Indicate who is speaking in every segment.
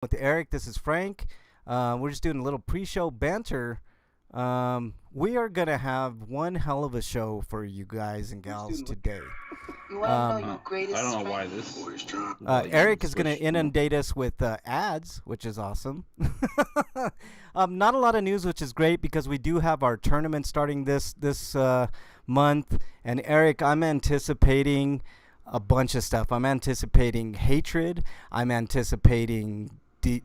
Speaker 1: with Eric. This is Frank. We're just doing a little pre-show banter. We are gonna have one hell of a show for you guys and gals today.
Speaker 2: You want to know
Speaker 1: Um,
Speaker 2: your
Speaker 3: I
Speaker 2: greatest
Speaker 3: don't know why
Speaker 2: strength?
Speaker 3: this.
Speaker 1: Eric is gonna inundate us with ads, which is awesome. Not a lot of news, which is great because we do have our tournament starting this month. And Eric, I'm anticipating a bunch of stuff. I'm anticipating hatred. I'm anticipating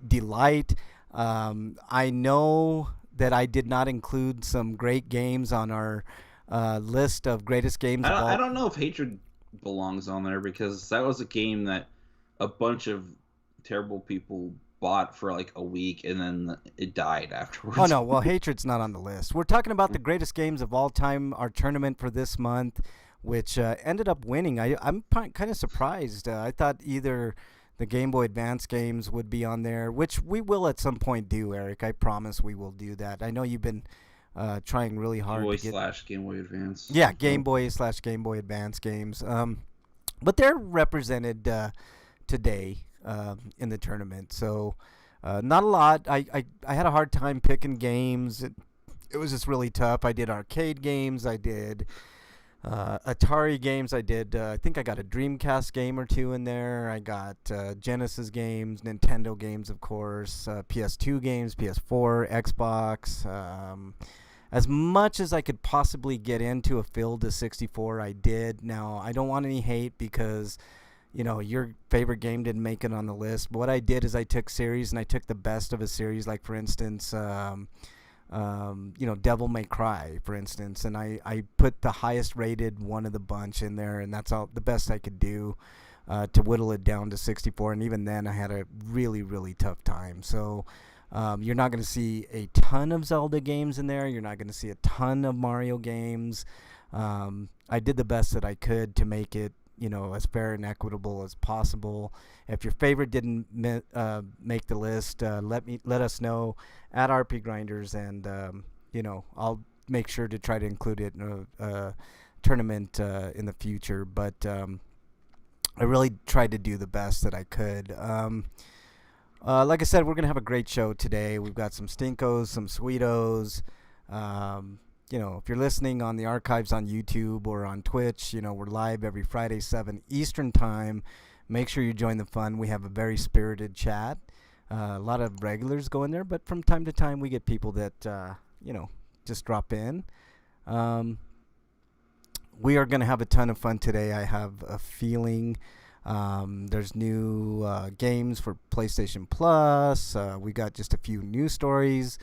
Speaker 1: delight. I know that I did not include some great games on our list of greatest games of
Speaker 3: I
Speaker 1: all.
Speaker 3: don't know if Hatred belongs on there because that was a game that a bunch of terrible people bought for like a week and then it died
Speaker 1: Oh
Speaker 3: afterwards.
Speaker 1: no, well, hatred's not on the list. We're talking about the greatest games of all time. Our tournament for this month, which ended up winning. I'm kind of surprised. I thought either the Game Boy Advance games would be on there, which we will at some point do, Eric. I promise we will do that. I know you've been trying really
Speaker 3: Game
Speaker 1: hard
Speaker 3: Boy
Speaker 1: to get.
Speaker 3: slash Game Boy Advance.
Speaker 1: Yeah, Game Boy slash Game Boy Advance games. But they're represented today in the tournament. So not a lot. I had a hard time picking games. It was just really tough. I did arcade games. I did Atari games. I think I got a Dreamcast game or two in there. I got Genesis games, Nintendo games, of course, PS2 games, PS4, Xbox. As much as I could possibly get into a field to 64, I did. Now, I don't want any hate because, your favorite game didn't make it on the list. But what I did is I took series and I took the best of a series, like, for instance, Devil May Cry, for instance. And I put the highest rated one of the bunch in there, and that's all the best I could do to whittle it down to 64. And even then, I had a really, really tough time. So you're not going to see a ton of Zelda games in there. You're not going to see a ton of Mario games. I did the best that I could to make it, as fair and equitable as possible. If your favorite didn't make the list, let us know at RPGrinders, and I'll make sure to try to include it in a tournament in the future. But I really tried to do the best that I could. Like I said, we're gonna have a great show today. We've got some stinkos, some sweetos. If you're listening on the archives on YouTube or on Twitch, we're live every Friday, 7 Eastern time. Make sure you join the fun. We have a very spirited chat. A lot of regulars go in there, but from time to time we get people that just drop in. We are gonna have a ton of fun today. I have a feeling. There's new games for PlayStation Plus. We got just a few news stories.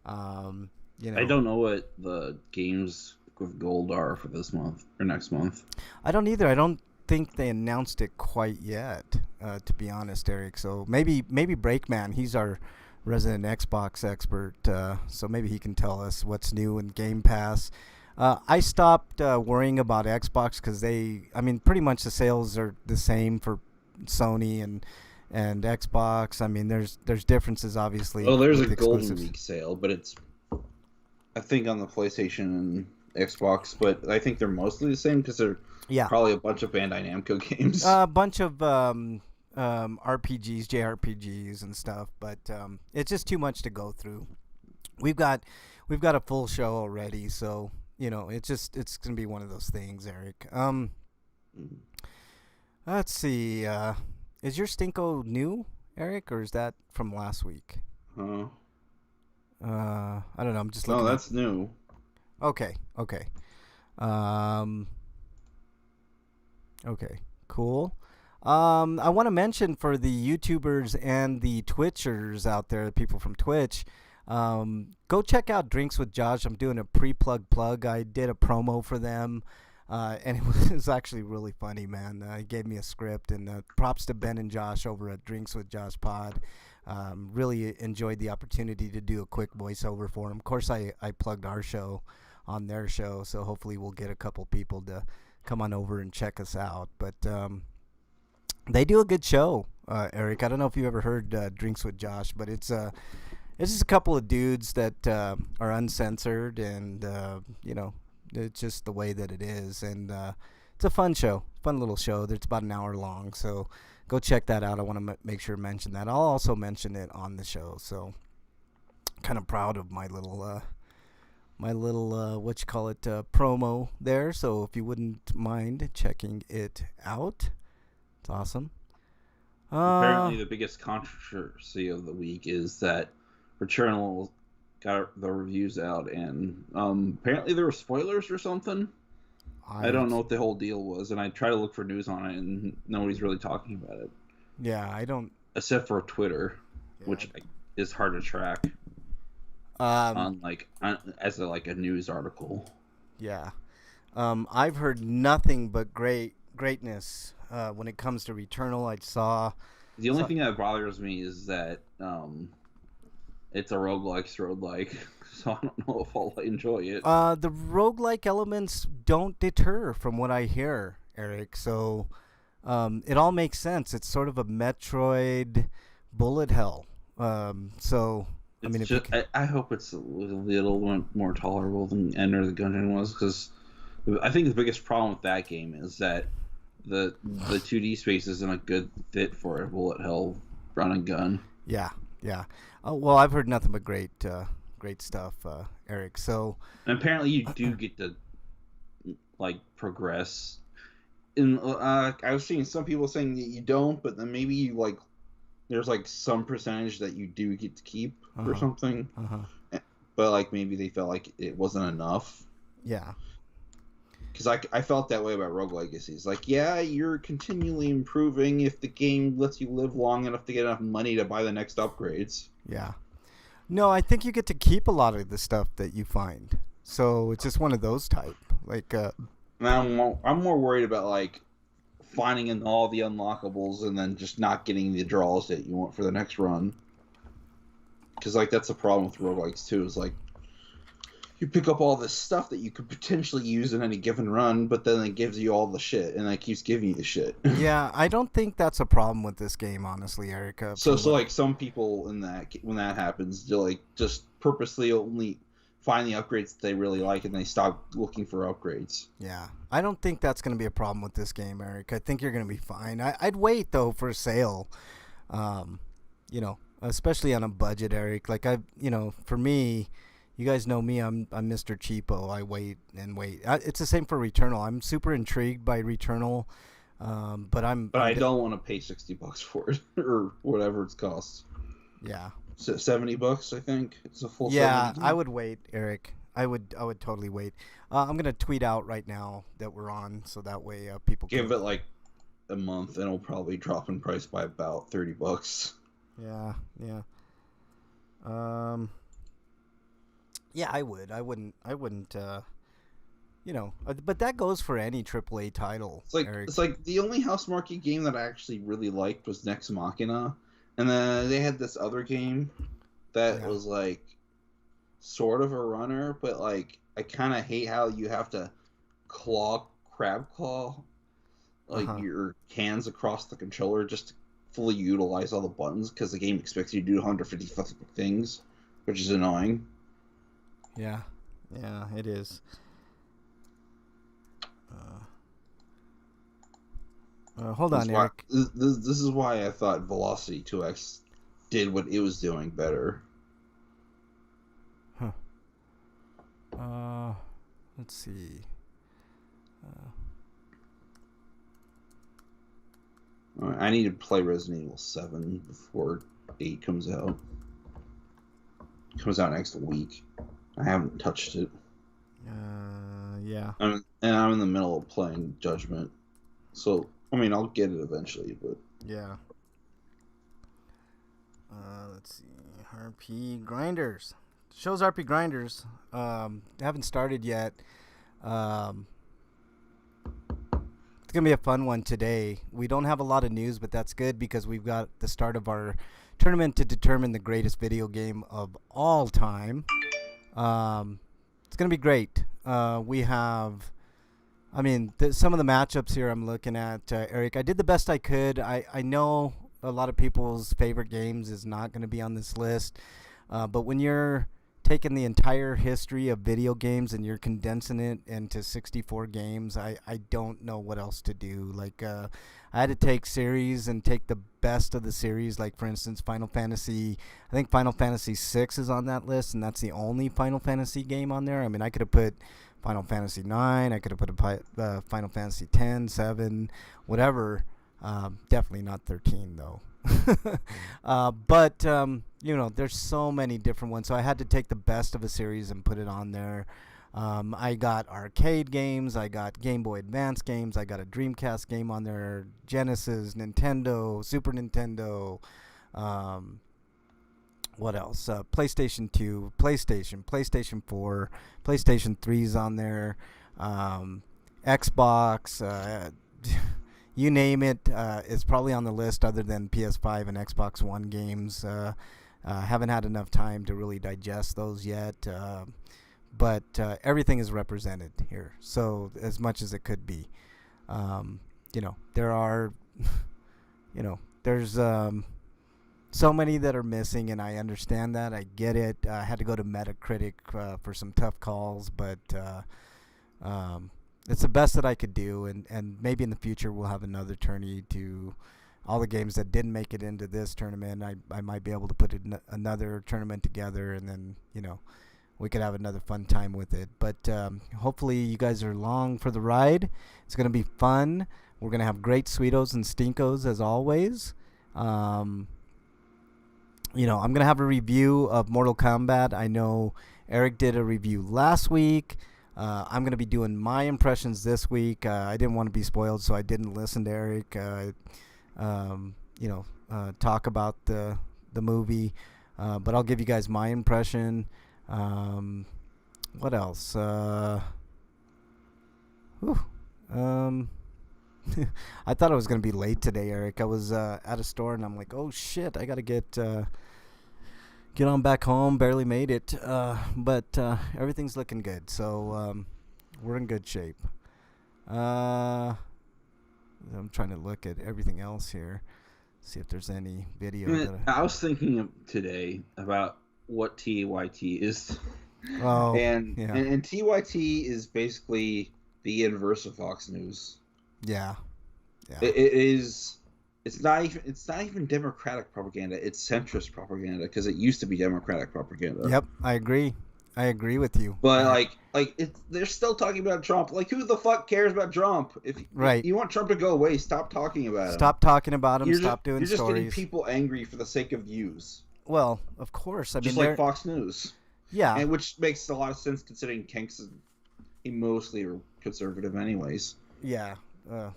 Speaker 3: I don't know what the games with gold are for this month or next month.
Speaker 1: I don't either. I don't think they announced it quite yet, to be honest, Eric. So maybe Breakman, he's our resident Xbox expert, so maybe he can tell us what's new in Game Pass. I stopped worrying about Xbox because pretty much the sales are the same for Sony and Xbox. I mean, there's differences obviously.
Speaker 3: Oh, there's
Speaker 1: with
Speaker 3: a Golden
Speaker 1: exclusives.
Speaker 3: Week sale, but it's I think on the PlayStation and Xbox, but I think they're mostly the same because they're
Speaker 1: Yeah,
Speaker 3: probably a bunch of Bandai Namco games.
Speaker 1: a bunch of RPGs, JRPGs, and stuff, but it's just too much to go through. We've got a full show already, so it's gonna be one of those things, Eric. Let's see. Is your Stinko new, Eric, or is that from last week?
Speaker 3: Huh?
Speaker 1: I don't know. I'm just
Speaker 3: No,
Speaker 1: looking.
Speaker 3: that's new.
Speaker 1: Okay. Um. Okay. Cool. I want to mention for the YouTubers and the Twitchers out there, the people from Twitch, go check out Drinks with Josh. I'm doing a plug. I did a promo for them, and it was actually really funny, man. He gave me a script, and props to Ben and Josh over at Drinks with Josh Pod. Really enjoyed the opportunity to do a quick voiceover for them. Of course, I plugged our show on their show, so hopefully we'll get a couple people to come on over and check us out. But they do a good show, Eric. I don't know if you ever heard Drinks with Josh, but it's just a couple of dudes that are uncensored, and it's just the way that it is, and it's a fun show, fun little show. It's about an hour long, so go check that out. I want to make sure to mention that. I'll also mention it on the show. So kind of proud of my little what you call it promo there. So if you wouldn't mind checking it out, it's awesome.
Speaker 3: Apparently, the biggest controversy of the week is that Returnal got the reviews out, and apparently there were spoilers or something. I don't know what the whole deal was, and I try to look for news on it, and nobody's really talking about it.
Speaker 1: Yeah, I don't.
Speaker 3: Except for Twitter, which is hard to track. As a news article.
Speaker 1: Yeah, I've heard nothing but greatness when it comes to Returnal. I saw.
Speaker 3: The only thing that bothers me is that it's a roguelike, so I don't know if I'll enjoy it.
Speaker 1: The roguelike elements don't deter, from what I hear, Eric. So it all makes sense. It's sort of a Metroid bullet hell. So. I mean,
Speaker 3: I hope it's a little more tolerable than Enter the Gungeon was, because I think the biggest problem with that game is that the 2D space isn't a good fit for a bullet hell run and gun.
Speaker 1: Yeah. Well, I've heard nothing but great stuff, Eric. So
Speaker 3: and apparently you do get to progress. And I was seeing some people saying that you don't, but then maybe you there's some percentage that you do get to keep or something. But maybe they felt like it wasn't enough.
Speaker 1: Yeah.
Speaker 3: Because I felt that way about Rogue Legacies. You're continually improving if the game lets you live long enough to get enough money to buy the next upgrades.
Speaker 1: Yeah. No, I think you get to keep a lot of the stuff that you find. So it's just one of those type.
Speaker 3: I'm more worried about finding all the unlockables and then just not getting the draws that you want for the next run. Because that's a problem with roguelikes too. Is you pick up all this stuff that you could potentially use in any given run, but then it gives you all the shit, and it keeps giving you the shit.
Speaker 1: Yeah, I don't think that's a problem with this game, honestly, Erica.
Speaker 3: So some people in that, when that happens, they'll just purposely only find the upgrades that they really like, and they stop looking for upgrades.
Speaker 1: Yeah, I don't think that's going to be a problem with this game, Eric. I think you're going to be fine. I'd wait though for a sale, especially on a budget, Eric. For me, you guys know me. I'm Mr. Cheapo. I wait and wait. It's the same for Returnal. I'm super intrigued by Returnal, but
Speaker 3: I don't want to pay $60 for it or whatever it costs.
Speaker 1: Yeah.
Speaker 3: $70, I think. It's a full.
Speaker 1: Yeah, I would wait, Eric. I would totally wait. I'm gonna tweet out right now that we're on, so that way people
Speaker 3: give it a month, and it'll probably drop in price by about $30.
Speaker 1: Yeah. Yeah, I would. I wouldn't. But that goes for any AAA title.
Speaker 3: Eric. It's the only House Marque game that I actually really liked was Nex Machina. And then they had this other game that was sort of a runner, but I kind of hate how you have to crab claw your hands across the controller just to fully utilize all the buttons, because the game expects you to do 150 things, which is annoying.
Speaker 1: Yeah, it is. Hold on, Eric.
Speaker 3: This is why I thought Velocity 2X did what it was doing better.
Speaker 1: Huh. Let's see.
Speaker 3: I need to play Resident Evil 7 before 8 comes out. It comes out next week. I haven't touched it.
Speaker 1: Yeah.
Speaker 3: I'm in the middle of playing Judgment. So, I'll get it eventually, but...
Speaker 1: Yeah. Let's see. RPGrinders. The show's RPGrinders. Haven't started yet. It's going to be a fun one today. We don't have a lot of news, but that's good because we've got the start of our tournament to determine the greatest video game of all time. It's going to be great. We have... some of the matchups here I'm looking at, Eric, I did the best I could. I know a lot of people's favorite games is not going to be on this list. But when you're taking the entire history of video games and you're condensing it into 64 games. I don't know what else to do. Like, I had to take series and take the best of the series. Like, for instance, Final Fantasy. I think Final Fantasy 6 is on that list, and that's the only Final Fantasy game on there. I mean, I could have put Final Fantasy 9. I could have put a Final Fantasy 10, 7, whatever. Definitely not 13 though. But there's so many different ones, so I had to take the best of a series and put it on there. I got arcade games, I got Game Boy Advance games, I got a Dreamcast game on there, Genesis, Nintendo, Super Nintendo. What else? PlayStation 2, PlayStation 4, PlayStation 3's on there, Xbox. You name it, it's probably on the list other than PS5 and Xbox One games. Haven't had enough time to really digest those yet, but everything is represented here, so as much as it could be. There are, there's so many that are missing, and I understand that. I get it. I had to go to Metacritic for some tough calls, but it's the best that I could do, and maybe in the future we'll have another tourney to all the games that didn't make it into this tournament. I might be able to put another tournament together, and then we could have another fun time with it. But hopefully you guys are along for the ride. It's going to be fun. We're going to have great Sweetos and Stinkos as always. I'm going to have a review of Mortal Kombat. I know Eric did a review last week. I'm going to be doing my impressions this week. I didn't want to be spoiled, so I didn't listen to Eric talk about the movie. But I'll give you guys my impression. What else? I thought I was going to be late today, Eric. I was at a store, and I'm like, oh, shit, I got to get on back home. Barely made it, but everything's looking good, so we're in good shape. I'm trying to look at everything else here, see if there's any video.
Speaker 3: I was thinking today about what TYT is.
Speaker 1: Oh,
Speaker 3: and
Speaker 1: yeah.
Speaker 3: and TYT is basically the inverse of Fox News.
Speaker 1: Yeah.
Speaker 3: It is. It's not even Democratic propaganda. It's centrist propaganda, because it used to be Democratic propaganda.
Speaker 1: Yep, I agree with you.
Speaker 3: But they're still talking about Trump. Like, who the fuck cares about Trump? If you want Trump to go away, stop talking about him.
Speaker 1: Stop talking about him. Stop doing
Speaker 3: stories. You're just
Speaker 1: stories.
Speaker 3: getting people angry for the sake of views.
Speaker 1: Well, of course.
Speaker 3: Just like Fox News.
Speaker 1: Yeah.
Speaker 3: And which makes a lot of sense, considering Kenks is mostly conservative anyways.
Speaker 1: Yeah.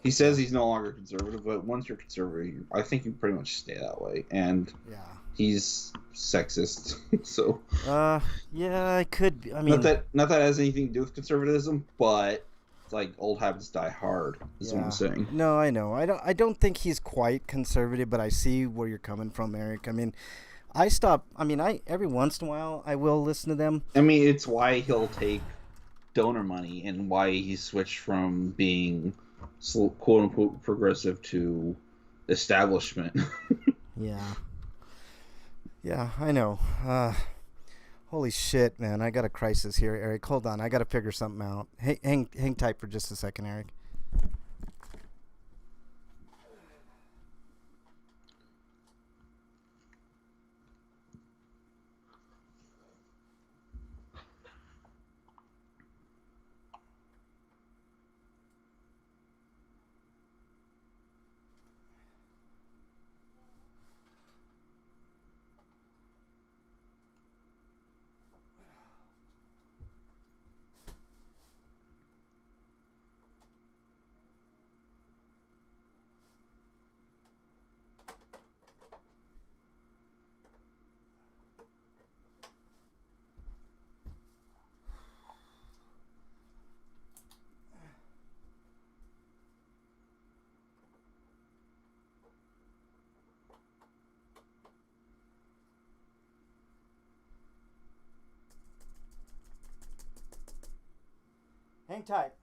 Speaker 3: He says he's no longer conservative, but once you're conservative, I think you pretty much stay that way. And he's sexist, so.
Speaker 1: Yeah, I could. I mean,
Speaker 3: not that has anything to do with conservatism, but it's like old habits die hard. Is what I'm saying.
Speaker 1: No, I know. I don't think he's quite conservative, but I see where you're coming from, Eric. I mean, every once in a while I will listen to them.
Speaker 3: I mean, it's why he'll take donor money, and why he switched from being quote unquote progressive to establishment.
Speaker 1: Yeah, I know. Holy shit, man. I got a crisis here, Eric. Hold on. I got to figure something out. Hang tight for just a second, Eric. Hang tight.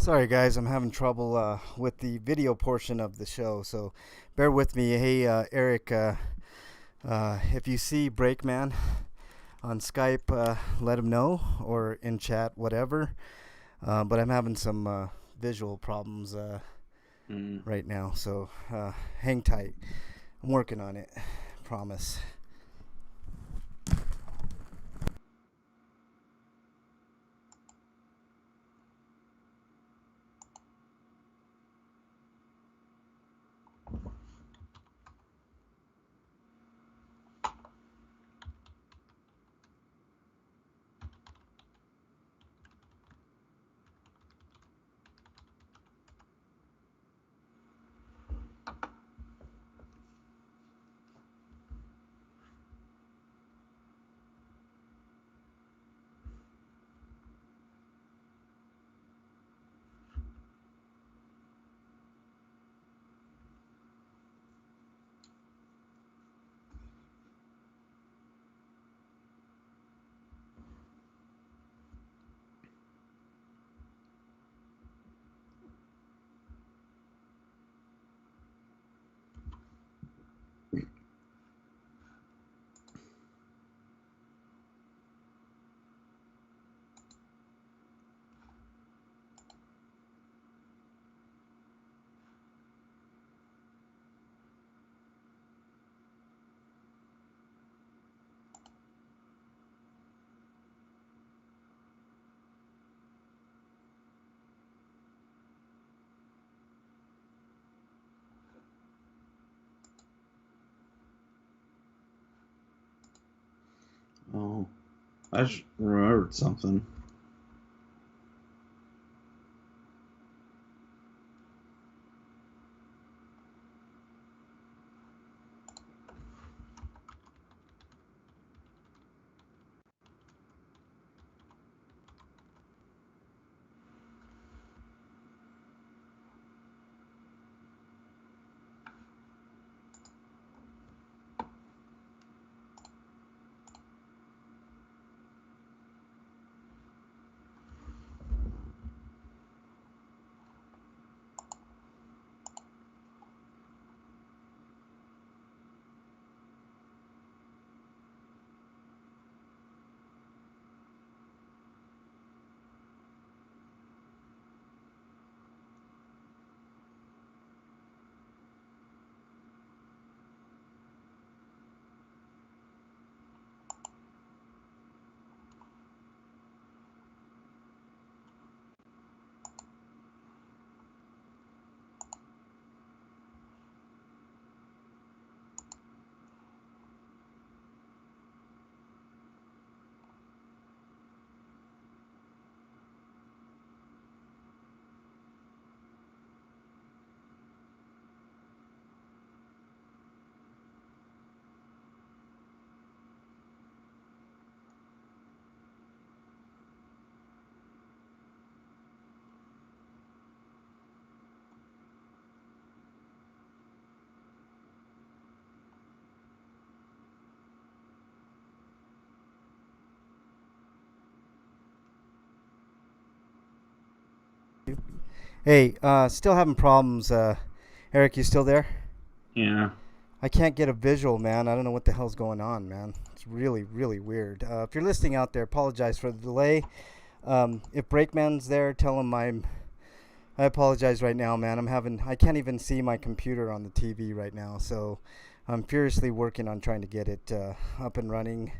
Speaker 1: Sorry, guys, I'm having trouble with the video portion of the show, so bear with me. Hey, Eric, if you see Breakman on Skype, let him know, or in chat, whatever. But I'm having some visual problems right now, so hang tight. I'm working on it, promise.
Speaker 3: Oh, I just remembered something.
Speaker 1: Hey, still having problems. Eric, you still there?
Speaker 3: Yeah.
Speaker 1: I can't get a visual, man. I don't know what the hell's going on, man. It's really, really weird. If you're listening out there, apologize for the delay. If Breakman's there, tell him I apologize right now, man. I can't even see my computer on the TV right now, so I'm furiously working on trying to get it up and running.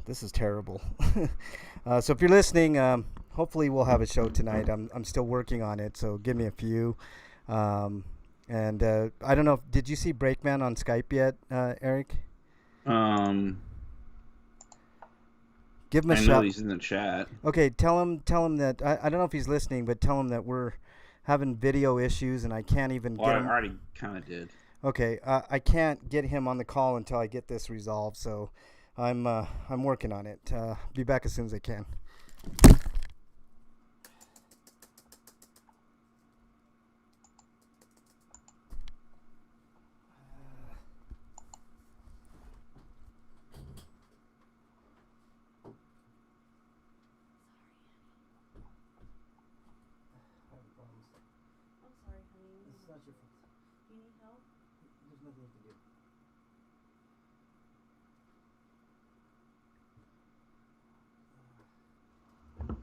Speaker 1: This is terrible. So if you're listening, hopefully we'll have a show tonight. I'm still working on it, so give me a few. And I don't know. Did you see Breakman on Skype yet, Eric? Give him a
Speaker 3: I
Speaker 1: shout.
Speaker 3: know he's in the chat.
Speaker 1: Okay, tell him that I don't know if he's listening, but tell him that we're having video issues and I can't even
Speaker 3: Well,
Speaker 1: get
Speaker 3: I
Speaker 1: him.
Speaker 3: already kind of did.
Speaker 1: Okay, I can't get him on the call until I get this resolved. So I'm working on it. Be back as soon as I can.
Speaker 2: not your fault.
Speaker 4: Do you need help?
Speaker 2: There's nothing you can do. Come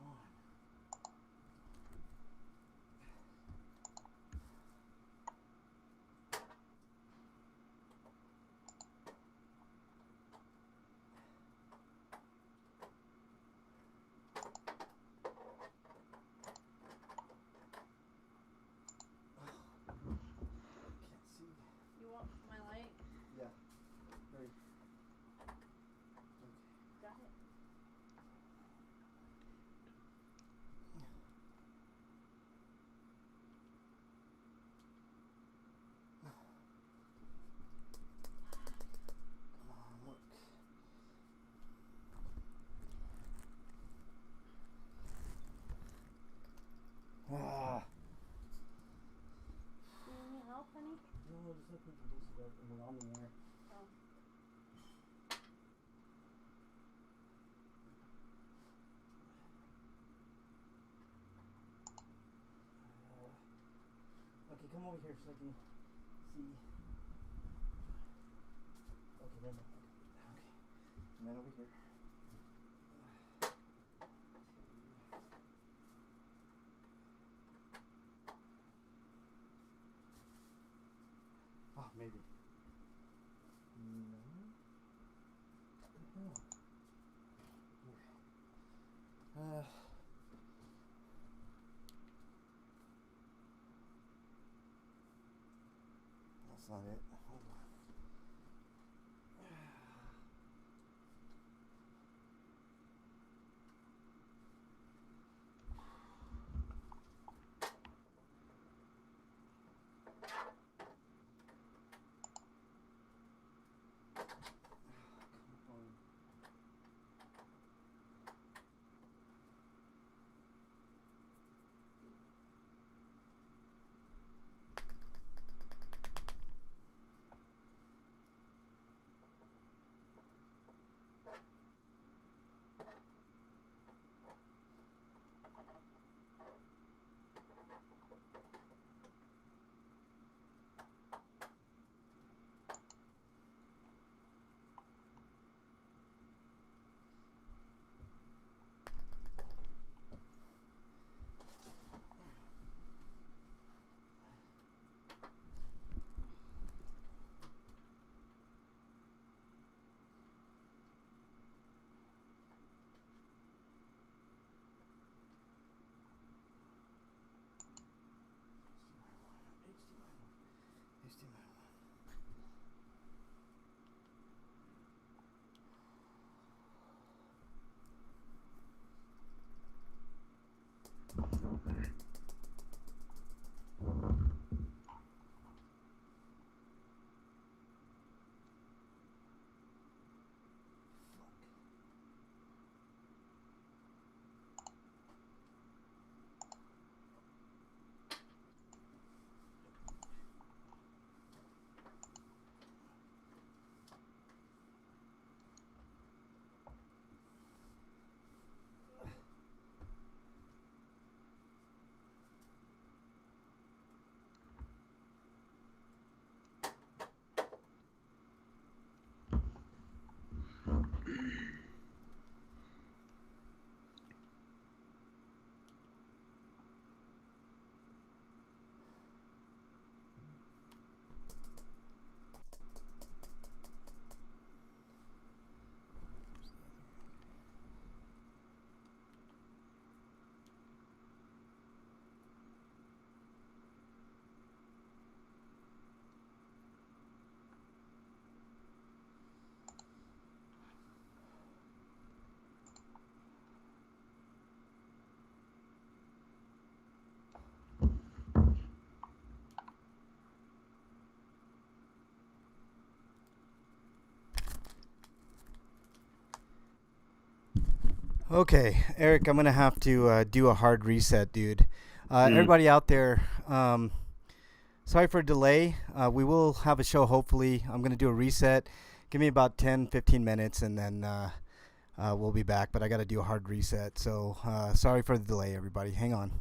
Speaker 2: on. Can't see.
Speaker 4: You want my light?
Speaker 2: Yeah. Hurry.
Speaker 4: Got it.
Speaker 2: Come on, look. Ah.
Speaker 4: Do you need help, honey?
Speaker 2: No, just let me release it and we're on the air.
Speaker 4: Oh.
Speaker 2: Okay, come over here so I can see. Okay, then. Okay. And then over here. Oh, maybe. No. What the hell? That's not it. Hold on. Come on. HDMI.
Speaker 1: Okay, Eric, I'm gonna have to do a hard reset, dude. Everybody out there, Sorry for a delay. We will have a show hopefully. I'm going to do a reset. Give me about 10-15 minutes and then we'll be back. But I got to do a hard reset. So sorry for the delay, everybody. Hang on.